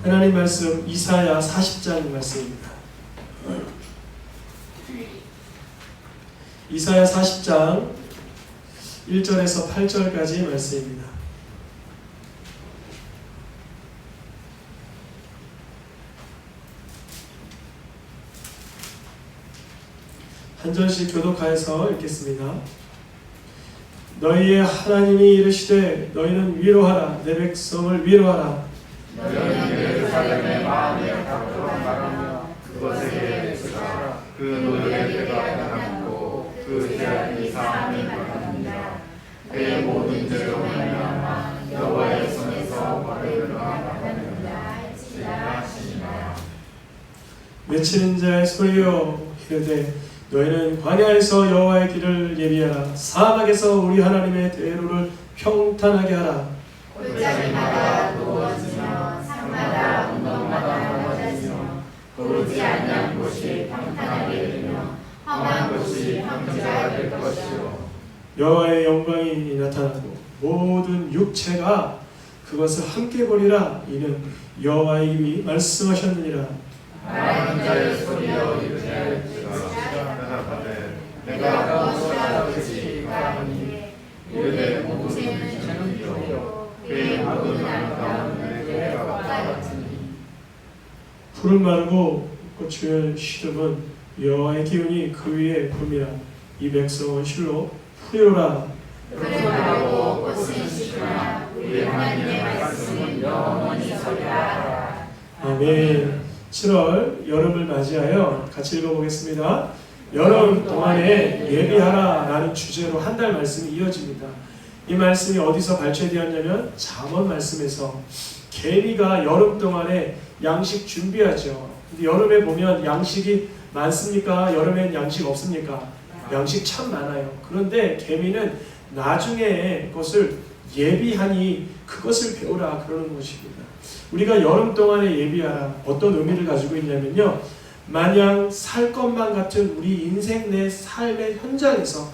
하나님 말씀 이사야 40장 말씀입니다. 이사야 40장 1절에서 8절까지 말씀입니다. 한 절씩 교독하여서 읽겠습니다. 너희의 하나님이 이르시되 너희는 위로하라. 내 백성을 위로하라. 너희는 예루살렘의 마음에 닥도록 말하며 그것에게 외치라. 그 노예의 배가 남고 그 제한이 사함이 많습니다. 그의 모든 죄로 말미암아 여호와의 손에서 벌을 받았느니라 하시니라. 외치는 자의 소리여 이르되 너희는 광야에서 여호와의 길을 예비하라. 사막에서 우리 하나님의 대로를 평탄하게 하라. 골짜기마다 누워지며 산마다 언덕마다 넘어지며 고르지 않는 곳이 평탄하게 되며 험한 곳이 평지가 될 것이요. 여호와의 영광이 나타나고 모든 육체가 그것을 함께 보리라. 이는 여호와의 입이 말씀하셨느니라. 말하는 자의 소리여 이르되 내가 무엇하였으리까 하니 이르되 모든 죄는 이요 그의 모든 아름다운 내가 같으니 푸른 마르고 꽃을 시듬은 여호와의 기운이 그 위에 붐이라. 이 백성은 실로 후요라. 푸른 마르고 꽃은 시드나 우리 하나님의 말씀은 영원히 서리라. 아멘. 7월 여름을 맞이하여 같이 읽어보겠습니다. 여름 동안에 예비하라 라는 주제로 한 달 말씀이 이어집니다. 이 말씀이 어디서 발췌되었냐면 잠언 말씀에서 개미가 여름 동안에 양식 준비하죠. 근데 여름에 보면 양식이 많습니까? 여름엔 양식 없습니까? 양식 참 많아요. 그런데 개미는 나중에 것을 예비하니 그것을 배우라 그러는 것입니다. 우리가 여름 동안에 예비하라 어떤 의미를 가지고 있냐면요, 마냥 살 것만 같은 우리 인생 내 삶의 현장에서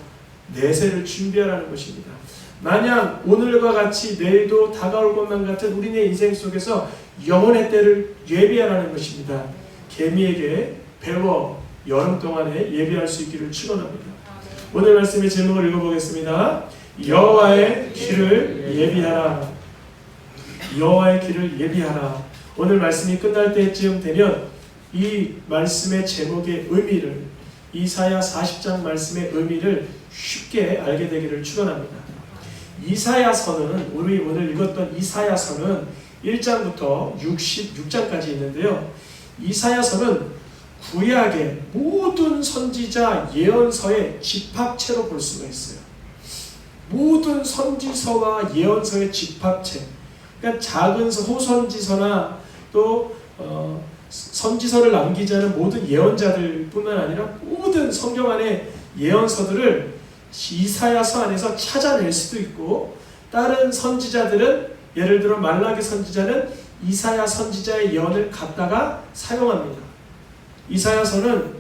내세를 준비하라는 것입니다. 마냥 오늘과 같이 내일도 다가올 것만 같은 우리네 인생 속에서 영원의 때를 예비하라는 것입니다. 개미에게 배워 여름 동안에 예비할 수 있기를 축원합니다. 오늘 말씀의 제목을 읽어보겠습니다. 여호와의 길을 예비하라. 여호와의 길을 예비하라. 오늘 말씀이 끝날 때쯤 되면 이 말씀의 제목의 의미를, 이사야 40장 말씀의 의미를 쉽게 알게 되기를 축원합니다. 이사야서는, 우리 오늘 읽었던 이사야서는 1장부터 66장까지 있는데요, 이사야서는 구약의 모든 선지자 예언서의 집합체로 볼 수가 있어요. 모든 선지서와 예언서의 집합체, 그러니까 작은 호선지서나 또 선지서를 남기지 않은 모든 예언자들 뿐만 아니라 모든 성경 안의 예언서들을 이사야서 안에서 찾아낼 수도 있고, 다른 선지자들은 예를 들어 말라기 선지자는 이사야 선지자의 예언을 갖다가 사용합니다. 이사야서는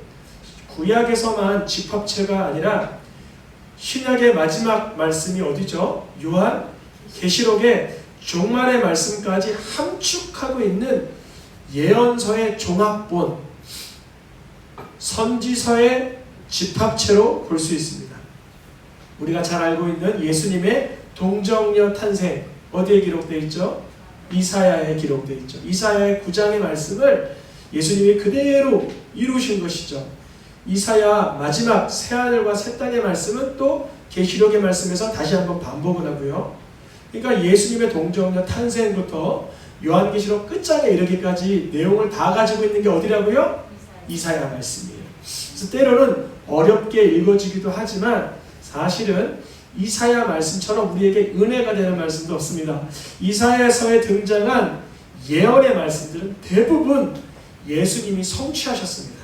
구약에서만 집합체가 아니라 신약의 마지막 말씀이 어디죠? 요한 계시록의 종말의 말씀까지 함축하고 있는 예언서의 종합본, 선지서의 집합체로 볼 수 있습니다. 우리가 잘 알고 있는 예수님의 동정녀 탄생, 어디에 기록되어 있죠? 이사야에 기록되어 있죠. 이사야의 9장의 말씀을 예수님이 그대로 이루신 것이죠. 이사야 마지막 새하늘과 새 땅의 말씀은 또 계시록의 말씀에서 다시 한번 반복을 하고요. 그러니까 예수님의 동정녀 탄생부터 요한계시록 끝장에 이르기까지 내용을 다 가지고 있는 게 어디라고요? 이사야 말씀이에요. 그래서 때로는 어렵게 읽어지기도 하지만 사실은 이사야 말씀처럼 우리에게 은혜가 되는 말씀도 없습니다. 이사야서에 등장한 예언의 말씀들은 대부분 예수님이 성취하셨습니다.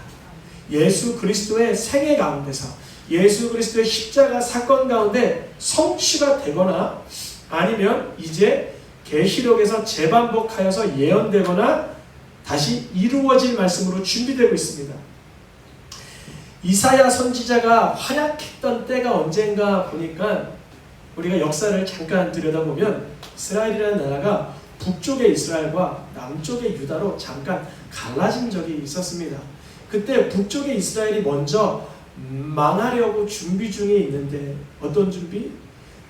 예수 그리스도의 생애 가운데서, 예수 그리스도의 십자가 사건 가운데 성취가 되거나 아니면 이제 계시록에서 재반복하여서 예언되거나 다시 이루어질 말씀으로 준비되고 있습니다. 이사야 선지자가 활약했던 때가 언젠가 보니까 우리가 역사를 잠깐 들여다보면 이스라엘이라는 나라가 북쪽의 이스라엘과 남쪽의 유다로 잠깐 갈라진 적이 있었습니다. 그때 북쪽의 이스라엘이 먼저 망하려고 준비 중에 있는데, 어떤 준비?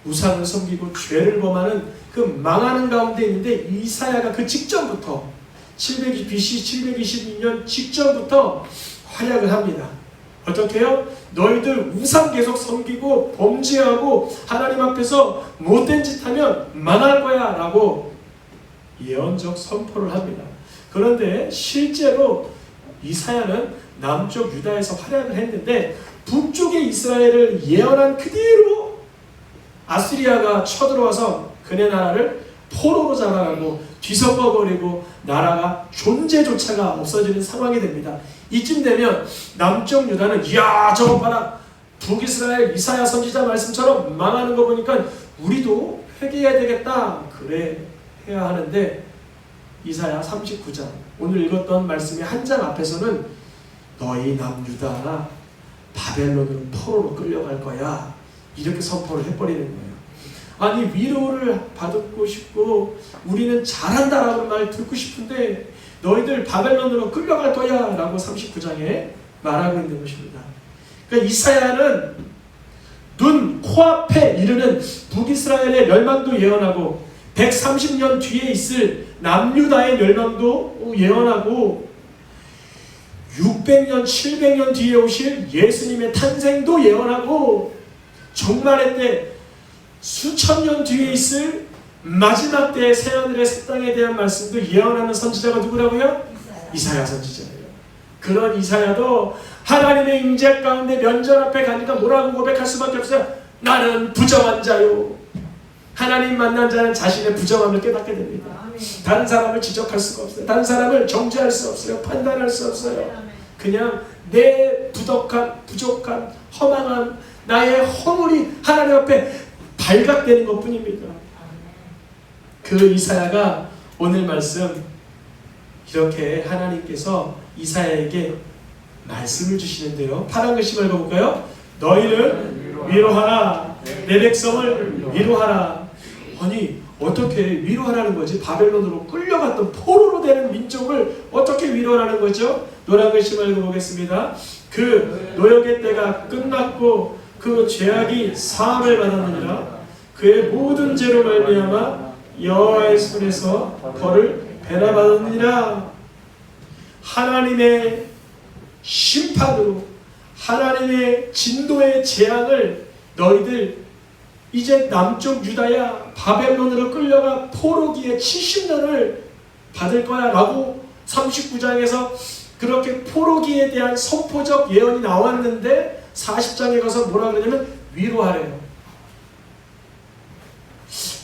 우상을 섬기고 죄를 범하는 그 망하는 가운데 있는데, 이사야가 그 직전부터 BC 722년 직전부터 활약을 합니다. 어떻게 해요? 너희들 우상 계속 섬기고 범죄하고 하나님 앞에서 못된 짓 하면 망할 거야 라고 예언적 선포를 합니다. 그런데 실제로 이사야는 남쪽 유다에서 활약을 했는데, 북쪽의 이스라엘을 예언한 그대로 아수리아가 쳐들어와서 그네 나라를 포로로 잡아가고 뒤섞어버리고 나라가 존재조차가 없어지는 상황이 됩니다. 이쯤 되면 남쪽 유다는 이야 저거 봐라, 북이스라엘 이사야 선지자 말씀처럼 망하는 거 보니까 우리도 회개해야 되겠다, 그래 해야 하는데, 이사야 39장 오늘 읽었던 말씀의 한 장 앞에서는 너희 남유다 바벨론으로 포로로 끌려갈 거야 이렇게 선포를 해버리는 거예요. 아니, 위로를 받고 싶고 우리는 잘한다라고 말 듣고 싶은데 너희들 바벨론으로 끌려갈 거야 라고 39장에 말하고 있는 것입니다. 그러니까 이사야는 눈, 코앞에 이르는 북이스라엘의 멸망도 예언하고 130년 뒤에 있을 남유다의 멸망도 예언하고 600년, 700년 뒤에 오실 예수님의 탄생도 예언하고 종말의 때 수천 년 뒤에 있을 마지막 때의 새하늘의 새 땅에 대한 말씀도 예언하는 선지자가 누구라고요? 이사야 선지자예요. 그런 이사야도 하나님의 임재 가운데 면전 앞에 가니까 뭐라고 고백할 수밖에 없어요. 나는 부정한 자요. 하나님 만난 자는 자신의 부정함을 깨닫게 됩니다. 다른 사람을 지적할 수가 없어요. 다른 사람을 정죄할 수 없어요. 판단할 수 없어요. 그냥 내 부족한 허망한 나의 허물이 하나님 앞에 발각되는 것뿐입니다. 그 이사야가 오늘 말씀 이렇게 하나님께서 이사야에게 말씀을 주시는데요. 파란 글씨 읽어볼까요? 너희를 위로하라. 내 백성을 위로하라. 아니, 어떻게 위로하라는 거지? 바벨론으로 끌려갔던 포로로 되는 민족을 어떻게 위로하라는 거죠? 노란 글씨 읽어보겠습니다. 그 노역의 때가 끝났고 그 죄악이 사함을 받았느니라. 그의 모든 죄로 말미암아 여호와의 손에서 벌을 배나 받았느니라. 하나님의 심판으로 하나님의 진노의 재앙을 너희들 이제 남쪽 유다야 바벨론으로 끌려가 포로기에 70년을 받을 거야 라고 39장에서 그렇게 포로기에 대한 선포적 예언이 나왔는데 40장에 가서 뭐라 그러냐면 위로하래요.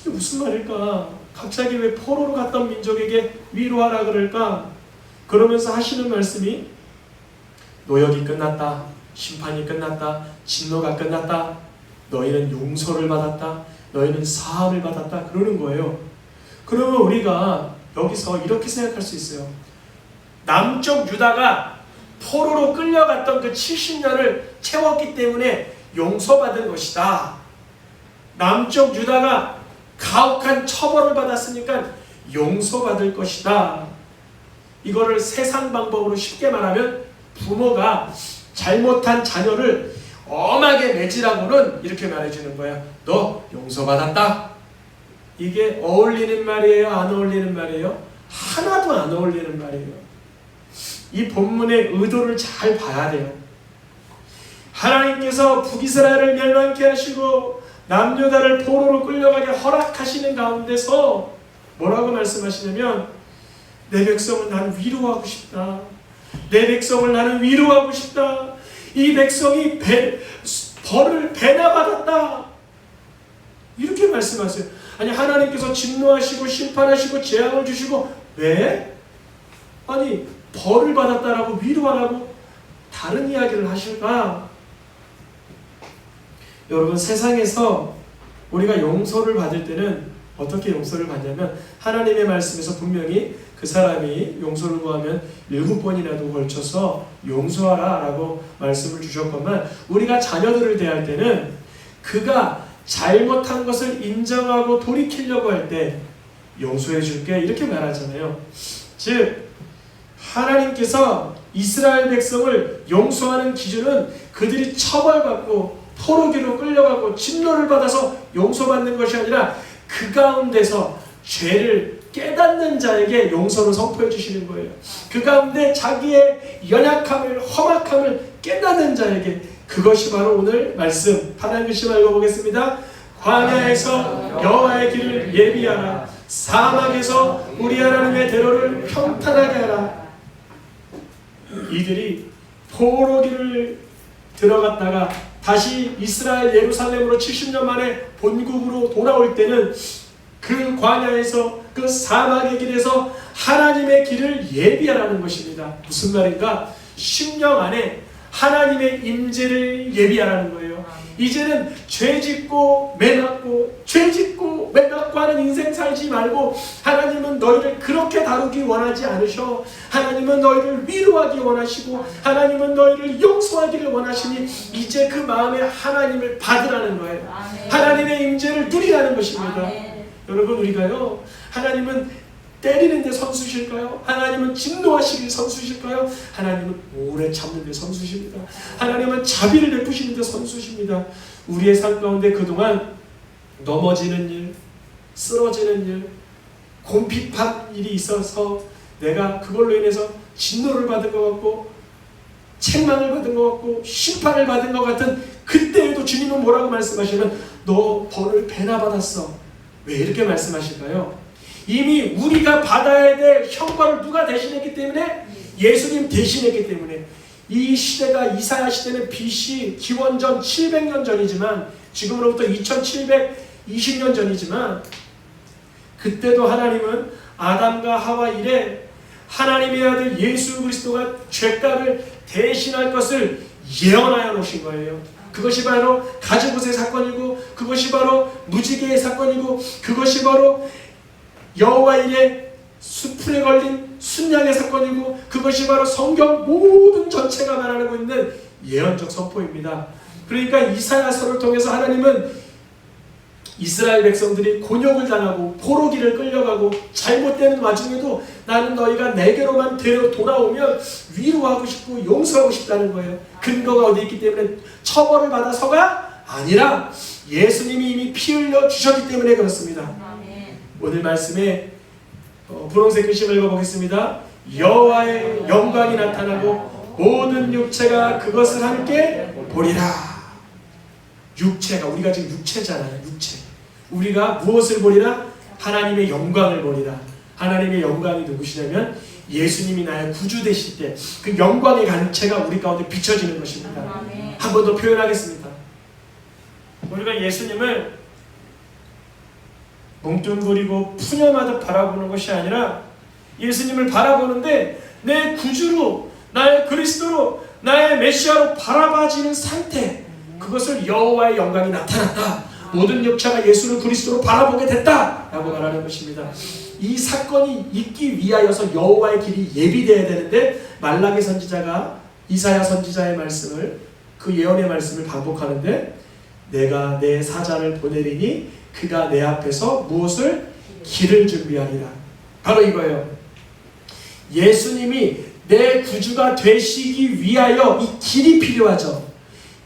이게 무슨 말일까? 갑자기 왜 포로로 갔던 민족에게 위로하라 그럴까? 그러면서 하시는 말씀이 노역이 끝났다. 심판이 끝났다. 진노가 끝났다. 너희는 용서를 받았다. 너희는 사함을 받았다. 그러는 거예요. 그러면 우리가 여기서 이렇게 생각할 수 있어요. 남쪽 유다가 포로로 끌려갔던 그 70년을 채웠기 때문에 용서받은 것이다. 남쪽 유다가 가혹한 처벌을 받았으니까 용서받을 것이다. 이거를 세상 방법으로 쉽게 말하면 부모가 잘못한 자녀를 엄하게 매질하고는 이렇게 말해주는 거야. 너 용서받았다. 이게 어울리는 말이에요? 안 어울리는 말이에요? 하나도 안 어울리는 말이에요. 이 본문의 의도를 잘 봐야 돼요. 하나님께서 북이스라엘을 멸망케 하시고 남유다를 포로로 끌려가게 허락하시는 가운데서 뭐라고 말씀하시냐면 내 백성을 나는 위로하고 싶다. 내 백성을 나는 위로하고 싶다. 이 백성이 벌을 배나 받았다. 이렇게 말씀하세요. 아니, 하나님께서 진노하시고 심판하시고 재앙을 주시고 왜? 아니, 벌을 받았다라고 위로하라고 다른 이야기를 하실까? 여러분, 세상에서 우리가 용서를 받을 때는 어떻게 용서를 받냐면 하나님의 말씀에서 분명히 그 사람이 용서를 구하면 7번이라도 걸쳐서 용서하라 라고 말씀을 주셨건만, 우리가 자녀들을 대할 때는 그가 잘못한 것을 인정하고 돌이키려고 할 때 용서해 줄게 이렇게 말하잖아요. 즉 하나님께서 이스라엘 백성을 용서하는 기준은 그들이 처벌받고 포로기로 끌려가고 진노를 받아서 용서받는 것이 아니라 그 가운데서 죄를 깨닫는 자에게 용서를 선포해 주시는 거예요. 그 가운데 자기의 연약함을 험악함을 깨닫는 자에게, 그것이 바로 오늘 말씀 하나님 글씨 읽어보겠습니다. 광야에서 여호와의 길을 예비하라. 사막에서 우리 하나님의 대로를 평탄하게 하라. 이들이 포로기를 들어갔다가 다시 이스라엘 예루살렘으로 70년 만에 본국으로 돌아올 때는 그 광야에서 그 사막의 길에서 하나님의 길을 예비하라는 것입니다. 무슨 말인가? 10년 안에 하나님의 임재를 예비하라는 거예요. 이제는 죄짓고 매맞고 죄짓고 매맞고 하는 인생 살지 말고 하나님은 너희를 그렇게 다루기 원하지 않으셔. 하나님은 너희를 위로하기 원하시고 하나님은 너희를 용서하기를 원하시니 이제 그 마음에 하나님을 받으라는 거예요. 하나님의 임재를 누리라는 것입니다. 여러분, 우리가요, 하나님은 때리는데 선수실까요? 하나님은 진노하시길 선수실까요? 하나님은 오래 참는데 선수십니다. 하나님은 자비를 베푸시는데 선수십니다. 우리의 삶 가운데 그동안 넘어지는 일, 쓰러지는 일, 곰핍한 일이 있어서 내가 그걸로 인해서 진노를 받은 것 같고 책망을 받은 것 같고 심판을 받은 것 같은 그때에도 주님은 뭐라고 말씀하시면 너 벌을 배나 받았어. 왜 이렇게 말씀하실까요? 이미 우리가 받아야 될 형벌을 누가 대신했기 때문에? 예수님 대신했기 때문에. 이 시대가 이사야 시대는 BC 기원전 700년 전이지만 지금으로부터 2720년 전이지만 그때도 하나님은 아담과 하와 이래 하나님의 아들 예수 그리스도가 죄값을 대신할 것을 예언하여 놓으신 거예요. 그것이 바로 가즈봇의 사건이고 그것이 바로 무지개의 사건이고 그것이 바로 여호와 일에 수풀에 걸린 순양의 사건이고 그것이 바로 성경 모든 전체가 말하고 있는 예언적 선포입니다. 그러니까 이사야서를 통해서 하나님은 이스라엘 백성들이 곤욕을 당하고 포로기를 끌려가고 잘못되는 와중에도 나는 너희가 내게로만 돌아오면 위로하고 싶고 용서하고 싶다는 거예요. 근거가 어디 있기 때문에 처벌을 받아서가 아니라 예수님이 이미 피 흘려 주셨기 때문에 그렇습니다. 오늘 말씀에 분홍색 글씨를 읽어보겠습니다. 여호와의 영광이 나타나고 모든 육체가 그것을 함께 보리라. 육체가, 우리가 지금 육체잖아요. 육체. 우리가 무엇을 보리라? 하나님의 영광을 보리라. 하나님의 영광이 누구시냐면 예수님이 나의 구주 되실 때 그 영광의 간체가 우리 가운데 비춰지는 것입니다. 한 번 더 표현하겠습니다. 우리가 예수님을 뭉뚱그리고 푸념하듯 바라보는 것이 아니라 예수님을 바라보는데 내 구주로, 나의 그리스도로, 나의 메시아로 바라봐지는 상태, 그것을 여호와의 영광이 나타났다. 모든 육체가 예수를 그리스도로 바라보게 됐다 라고 말하는 것입니다. 이 사건이 있기 위하여서 여호와의 길이 예비되어야 되는데 말라기 선지자가 이사야 선지자의 말씀을, 그 예언의 말씀을 반복하는데 내가 내 사자를 보내리니 그가 내 앞에서 무엇을? 길을 준비하리라. 바로 이거예요. 예수님이 내 구주가 되시기 위하여 이 길이 필요하죠.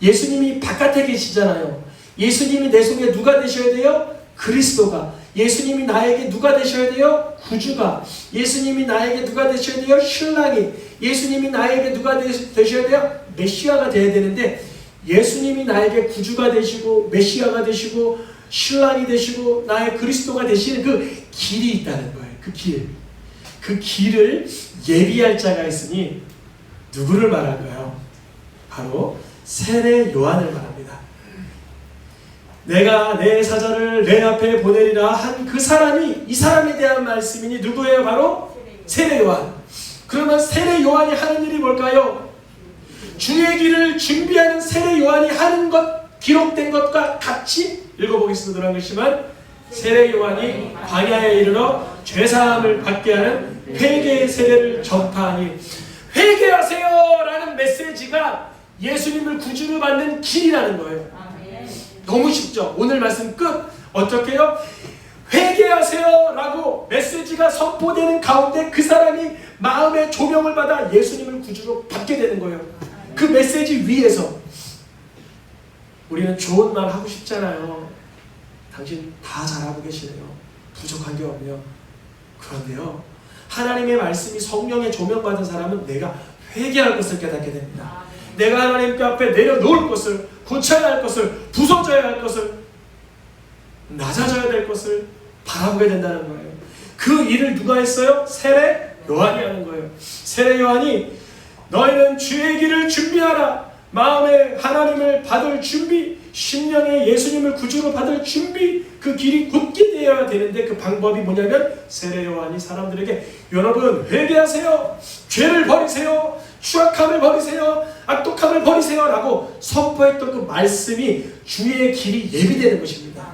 예수님이 바깥에 계시잖아요. 예수님이 내 속에 누가 되셔야 돼요? 그리스도가. 예수님이 나에게 누가 되셔야 돼요? 구주가. 예수님이 나에게 누가 되셔야 돼요? 신랑이. 예수님이 나에게 누가 되셔야 돼요? 메시아가 되어야 되는데 예수님이 나에게 구주가 되시고 메시아가 되시고 신랑이 되시고 나의 그리스도가 되시는 그 길이 있다는 거예요. 그 길. 그 길을 예비할 자가 있으니 누구를 말할까요? 바로 세례 요한을 말합니다. 내가 내 사자를 내 앞에 보내리라 한 그 사람이, 이 사람에 대한 말씀이니 누구예요? 바로 세례 요한. 그러면 세례 요한이 하는 일이 뭘까요? 주의 길을 준비하는 세례 요한이 하는 것, 기록된 것과 같이 읽어보겠습니다. 그런 것이지만 세례 요한이 광야에 이르러 죄사함을 받게 하는 회개의 세례를 전파하니, 회개하세요 라는 메시지가 예수님을 구주로 받는 길이라는 거예요. 너무 쉽죠? 오늘 말씀 끝. 어떻게 해요? 회개하세요 라고 메시지가 선포되는 가운데 그 사람이 마음의 조명을 받아 예수님을 구주로 받게 되는 거예요. 그 메시지 위에서 우리는 좋은 말 하고 싶잖아요. 당신 다 잘하고 계시네요. 부족한 게 없네요. 그런데요, 하나님의 말씀이 성령의 조명받은 사람은 내가 회개할 것을 깨닫게 됩니다. 내가 하나님 께 앞에 내려놓을 것을, 고쳐야 할 것을, 부서져야 할 것을, 낮아져야 될 것을 바라보게 된다는 거예요. 그 일을 누가 했어요? 세례 요한이 하는 거예요. 세례 요한이 너희는 주의 길을 준비하라. 마음에 하나님을 받을 준비, 심령에 예수님을 구주로 받을 준비, 그 길이 굳게 되어야 되는데 그 방법이 뭐냐면 세례 요한이 사람들에게 여러분 회개하세요. 죄를 버리세요. 추악함을 버리세요. 악독함을 버리세요 라고 선포했던 그 말씀이 주의 길이 예비되는 것입니다.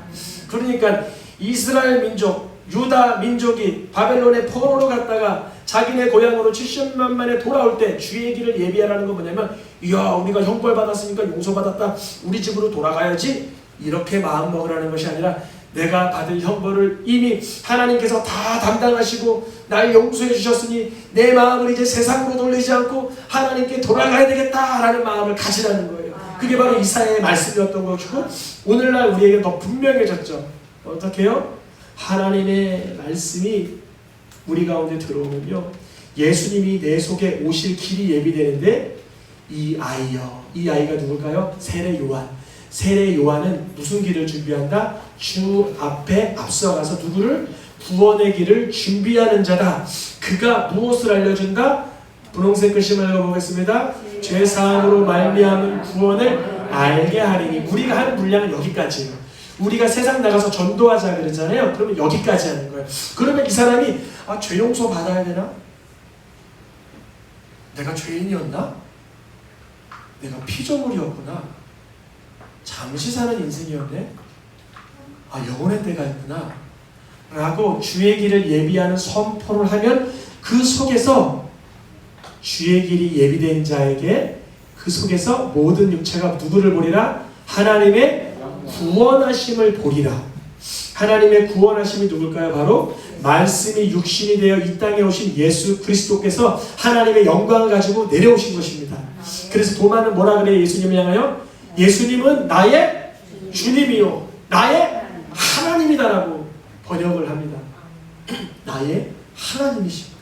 그러니까 이스라엘 민족, 유다 민족이 바벨론의 포로로 갔다가 자기네 고향으로 70년 만에 돌아올 때 주의 길을 예비하라는 건 뭐냐면 이야 우리가 형벌 받았으니까 용서받았다 우리 집으로 돌아가야지 이렇게 마음 먹으라는 것이 아니라 내가 받을 형벌을 이미 하나님께서 다 담당하시고 날 용서해 주셨으니 내 마음을 이제 세상으로 돌리지 않고 하나님께 돌아가야 되겠다라는 마음을 가지라는 거예요. 그게 바로 이사야의 말씀이었던 것이고 오늘날 우리에게 더 분명해졌죠. 어떻게 해요? 하나님의 말씀이 우리 가운데 들어오면요 예수님이 내 속에 오실 길이 예비되는데 이 아이가 누굴까요? 세례 요한. 세례 요한은 무슨 길을 준비한다? 주 앞에 앞서가서 누구를? 구원의 길을 준비하는 자다. 그가 무엇을 알려준다? 분홍색 글씨만 읽어보겠습니다. 죄사함으로 말미암은 구원을 알게 하리니. 우리가 하는 분량은 여기까지예요. 우리가 세상 나가서 전도하자 그러잖아요. 그러면 여기까지 하는 거예요. 그러면 이 사람이 죄 용서 받아야 되나? 내가 죄인이었나? 내가 피조물이었구나. 잠시 사는 인생이었네. 영원의 때가 있구나 라고 주의 길을 예비하는 선포를 하면 그 속에서 주의 길이 예비된 자에게 그 속에서 모든 육체가 누구를 보리라? 하나님의 구원하심을 보리라. 하나님의 구원하심이 누굴까요? 바로 말씀이 육신이 되어 이 땅에 오신 예수 그리스도께서 하나님의 영광을 가지고 내려오신 것입니다. 그래서 도마는 뭐라 그래요? 예수님을 향하여? 예수님은 나의 주님이요 나의 하나님이다라고 번역을 합니다. 나의 하나님이십니다.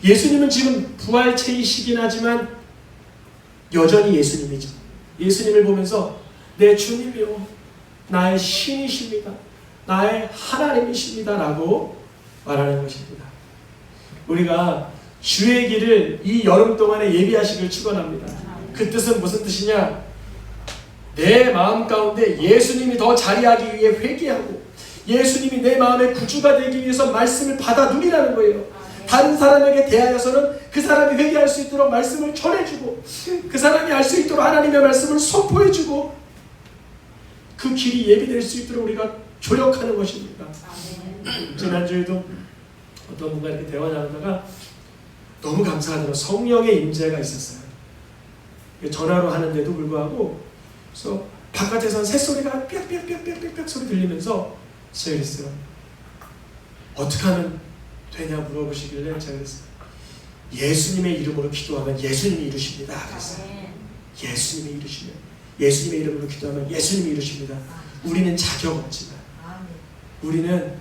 예수님은 지금 부활체이시긴 하지만 여전히 예수님이죠. 예수님을 보면서 내 주님이요 나의 신이십니다. 나의 하나님이십니다 라고 말하는 것입니다. 우리가 주의 길을 이 여름 동안에 예비하시길 축원합니다. 그 뜻은 무슨 뜻이냐? 내 마음 가운데 예수님이 더 자리하기 위해 회개하고 예수님이 내 마음의 구주가 되기 위해서 말씀을 받아 누리라는 거예요. 다른 사람에게 대하여서는 그 사람이 회개할 수 있도록 말씀을 전해주고 그 사람이 알 수 있도록 하나님의 말씀을 선포해주고 그 길이 예비될 수 있도록 우리가 조력하는 것입니다. 지난주에도 어떤 분과 이렇게 대화 나누다가 너무 감사하더라고요. 성령의 임재가 있었어요. 전화로 하는데도 불구하고 그래서 바깥에서는 새소리가 빽빽빽빽빽 소리 들리면서 제가 그랬어요. 어떻게 하면 되냐 물어보시길래 제가 그랬어요. 예수님의 이름으로 기도하면 예수님이 이루십니다. 그랬어요. 예수님이 이루시면 예수님의 이름으로 기도하면 예수님이 이루십니다. 우리는 자격 없지만 우리는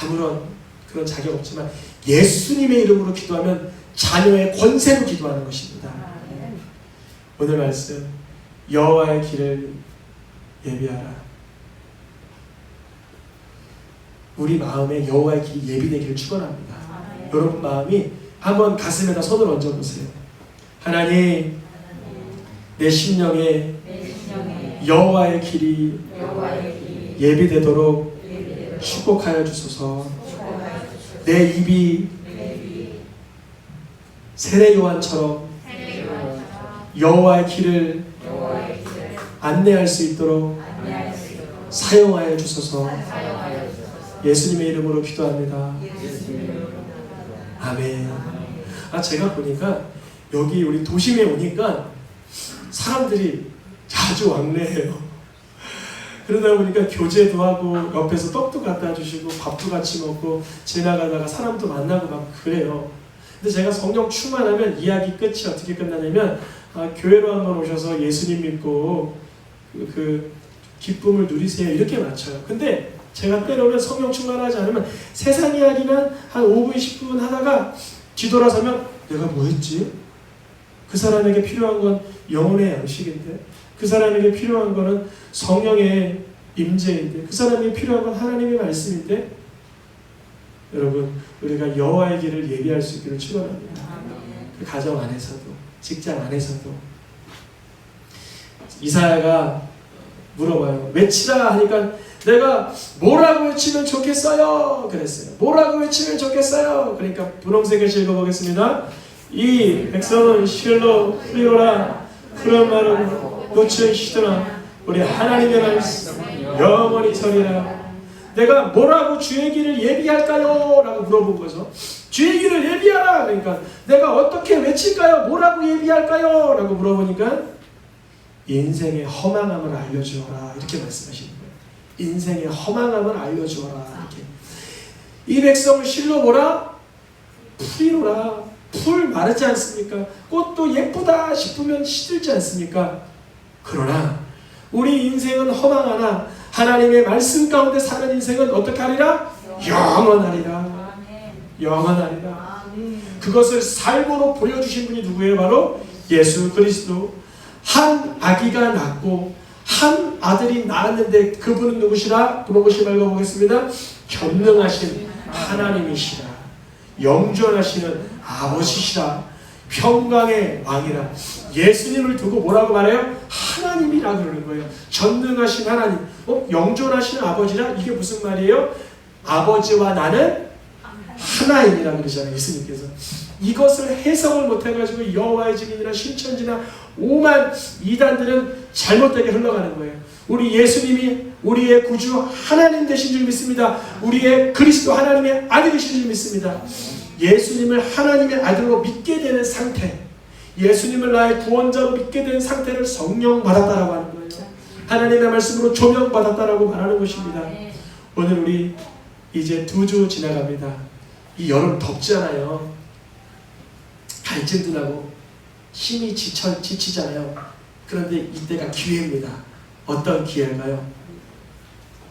아무런 그런 자격 없지만 예수님의 이름으로 기도하면 자녀의 권세로 기도하는 것입니다. 오늘 말씀 여호와의 길을 예비하라. 우리 마음에 여호와의 길이 예비되기를 축원합니다. 여러분 마음이 한번 가슴에다 손을 얹어보세요. 하나님 내 심령에 여호와의 길이 예비되도록 축복하여 주소서. 내 입이 세례 요한처럼 여호와의 길을 안내할 수 있도록 사용하여 주소서. 예수님의 이름으로 기도합니다. 아멘. 제가 보니까 여기 우리 도심에 오니까 사람들이 자주 왕래해요. 그러다 보니까 교제도 하고 옆에서 떡도 갖다 주시고 밥도 같이 먹고 지나가다가 사람도 만나고 막 그래요. 근데 제가 성령 충만하면 이야기 끝이 어떻게 끝나냐면 교회로 한번 오셔서 예수님 믿고 그 기쁨을 누리세요 이렇게 맞춰요. 근데 제가 때로는 성령 충만하지 않으면 세상 이야기만 한 5분 10분 하다가 뒤돌아서면 내가 뭐 했지? 그 사람에게 필요한 건 영혼의 양식인데, 그 사람에게 필요한 거는 성령의 임재인데, 그 사람에게 필요한 건 하나님의 말씀인데, 여러분 우리가 여호와의 길을 예비할 수 있기를 축원합니다. 그 가정 안에서도 직장 안에서도. 이사야가 물어봐요. 외치라 하니까 내가 뭐라고 외치면 좋겠어요? 그랬어요. 뭐라고 외치면 좋겠어요? 그러니까 분홍색을 읽어보겠습니다. 이 백성은 실로 프리오라 그런 말은 꽃을 시드나 우리 하나님의 말씀 영원히 서리라. 내가 뭐라고 주의 길을 예비할까요? 라고 물어본 거죠. 주의 길을 예비하라. 그러니까 내가 어떻게 외칠까요? 뭐라고 예비할까요? 라고 물어보니까 인생의 허망함을 알려주어라 이렇게 말씀하시는 거예요. 인생의 허망함을 알려주어라 이렇게. 이 백성을 실로 뭐라? 풀이로라. 풀 마르지 않습니까? 꽃도 예쁘다 싶으면 시들지 않습니까? 그러나 우리 인생은 허망하나 하나님의 말씀 가운데 사는 인생은 어떻게 하리라? 영원하리라. 영원하리라. 그것을 삶으로 보여주신 분이 누구예요? 바로 예수 그리스도. 한 아기가 낳고 한 아들이 낳았는데 그분은 누구시라? 그것이 읽어보겠습니다. 전능하신 하나님이시라. 영존하시는 아버지시라. 평강의 왕이라. 예수님을 두고 뭐라고 말해요? 하나님이라 그러는 거예요. 전능하신 하나님. 영존하신 아버지라? 이게 무슨 말이에요? 아버지와 나는 하나이라 그러잖아요. 예수님께서. 이것을 해석을 못해가지고 여호와의 증인이나 신천지나 오만 이단들은 잘못되게 흘러가는 거예요. 우리 예수님이 우리의 구주 하나님 되신 줄 믿습니다. 우리의 그리스도 하나님의 아들이신 줄 믿습니다. 예수님을 하나님의 아들로 믿게 되는 상태, 예수님을 나의 구원자로 믿게 된 상태를 성령 받았다라고 하는 거예요. 하나님의 말씀으로 조명받았다라고 말하는 것입니다. 오늘 우리 이제 2주 지나갑니다. 이 여름 덥잖아요. 갈증도 나고 힘이 지치잖아요. 그런데 이때가 기회입니다. 어떤 기회일까요?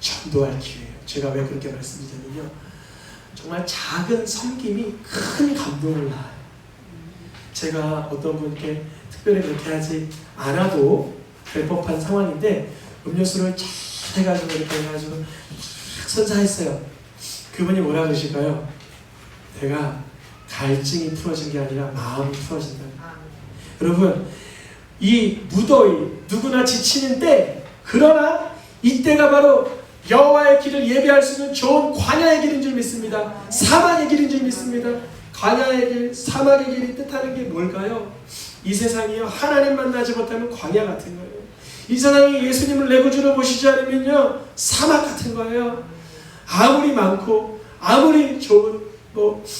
전도할 기회예요. 제가 왜 그렇게 말씀드리냐면요, 정말 작은 섬김이 큰 감동을 낳아요. 제가 어떤 분께 특별히 그렇게 하지 않아도 될 법한 상황인데 음료수를 잘 해가지고 이렇게 해가지고 선사했어요. 그분이 뭐라 그러실까요? 내가 갈증이 풀어진 게 아니라 마음이 풀어진다. 여러분, 이 무더위 누구나 지치는 때, 그러나 이때가 바로 여호와의 길을 예비할 수 있는 좋은 광야의 길인 줄 믿습니다. 사막의 길인 줄 믿습니다. 광야의 길, 사막의 길이 뜻하는 게 뭘까요? 이 세상이요, 하나님 만나지 못하면 광야 같은 거예요. 이 세상이 예수님을 내 구주로 모시지 않으면요, 사막 같은 거예요. 아무리 많고 아무리 좋은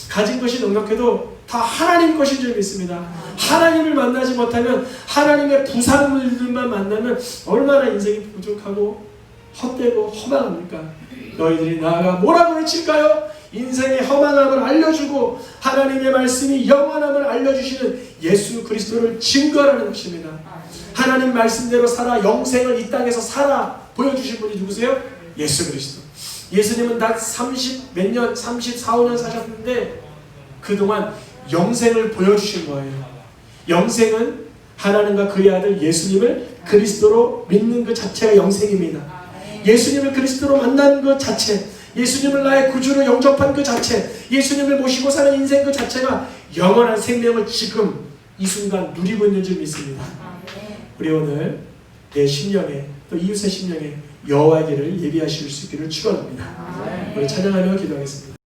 가진 것이 넉넉해도 다 하나님 것인 줄 믿습니다. 하나님을 만나지 못하면, 하나님의 부산물들만 만나면 얼마나 인생이 부족하고 헛되고 허망합니까? 너희들이 나아가 뭐라고 외칠까요? 인생의 허망함을 알려주고 하나님의 말씀이 영원함을 알려주시는 예수 그리스도를 증거하는 것입니다. 하나님 말씀대로 살아 영생을 이 땅에서 살아 보여주신 분이 누구세요? 예수 그리스도. 예수님은 딱 30 몇 년, 34, 5년 사셨는데 그동안 영생을 보여주신 거예요. 영생은 하나님과 그의 아들 예수님을 그리스도로 믿는 것 자체가 영생입니다. 예수님을 그리스도로 만난 것 자체, 예수님을 나의 구주로 영접한 그 자체, 예수님을 모시고 사는 인생 그 자체가 영원한 생명을 지금 이 순간 누리고 있는 줄 믿습니다. 우리 오늘 내 심령에, 또 이웃의 심령에 여호와의 길을 예비하실 수 있기를 축원합니다. 우리 찬양하며 기도하겠습니다.